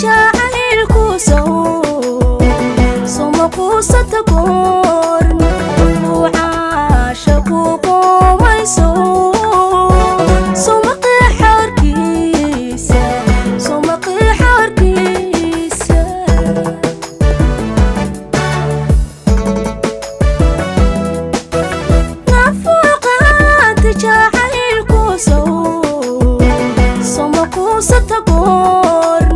jacaylku soma quusata goorn uu caashaqu qoomayso soma qiixa warkiisa nafuuqaanta jacaylku soma quusata goorn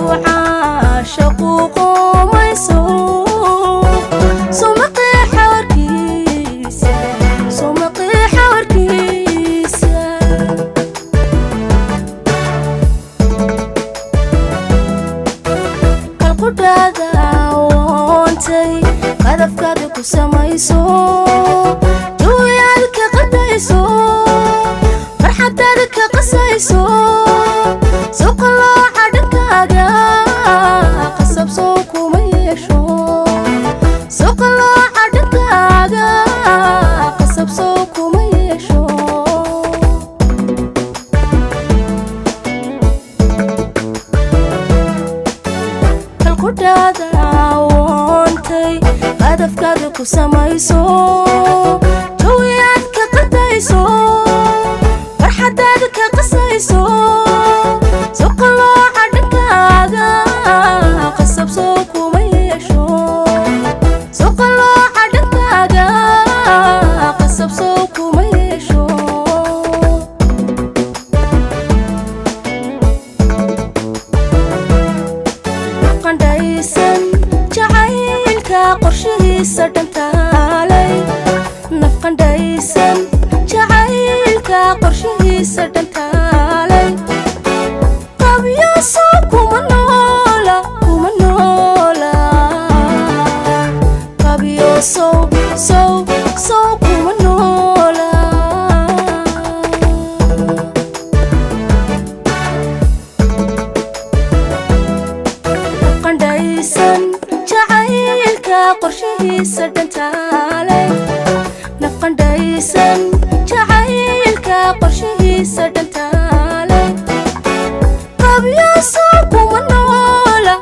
uu caashaqu qoomayso soma qiixa warkiisa qalqudhaada woontay qadafkaada ku samayso duuyaad ka qadayso farxadaada ka qasayso suqalooca dhankaaga qasab soo kuma yeesho suqalooca dhankaaga qasab soo kuma yeesho qalqudhaada woontay qadafkaada ku samayso duuyaad ka qadayso farxadaada ka qasayso suqalooca dhankaaga qasab soo kuma yeesho suqalooca dhankaaga qasab soo kuma yeesho qandhaysan jacaylka qorshihiisa dhantaalay nafqandhaysan jacaylka qorshihiisa dhantaalay qabyaaso kuma noola qabyaaso kuma noola qandhaysan jacaylka qorshihiisa dhantaalay nafqandhaysan jacaylka qorshihiisa dhantaalay qabyaaso kuma noola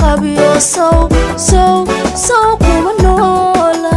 qabyaaso kuma noola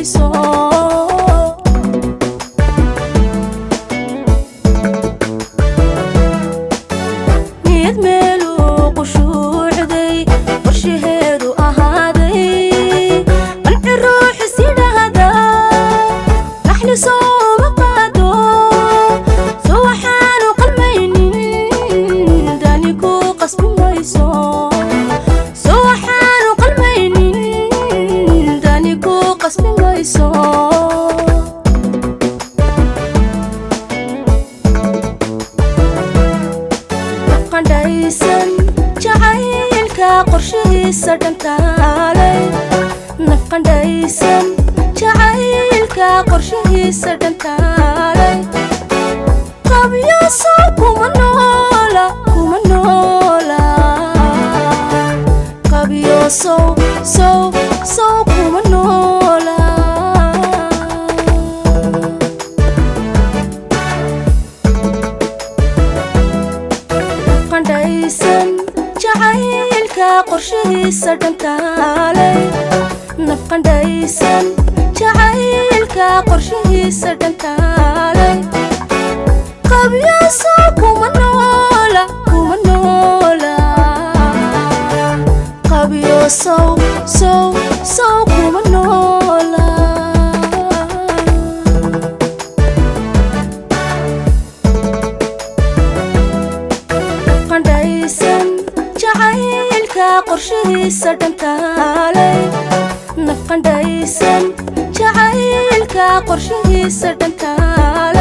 سو mayso nafqandhaysan jacaylka qorshihiisa dhantaalay nafqandhaysan jacaylka qorshihiisa dhantaalay qabyaso kuma noola qabyaso kuma noola nafqandhaysan jacaylka qorshihiisa dhantaalay nafqandhaysan jacaylka qorshihiisa dhantaalay qabyaso kuma noola qabyaso kuma noola nafqandhaysan jacaylka qorshihiisa dhantaalay nafqandhaysan jacaylka qorshihiisa dhantaalay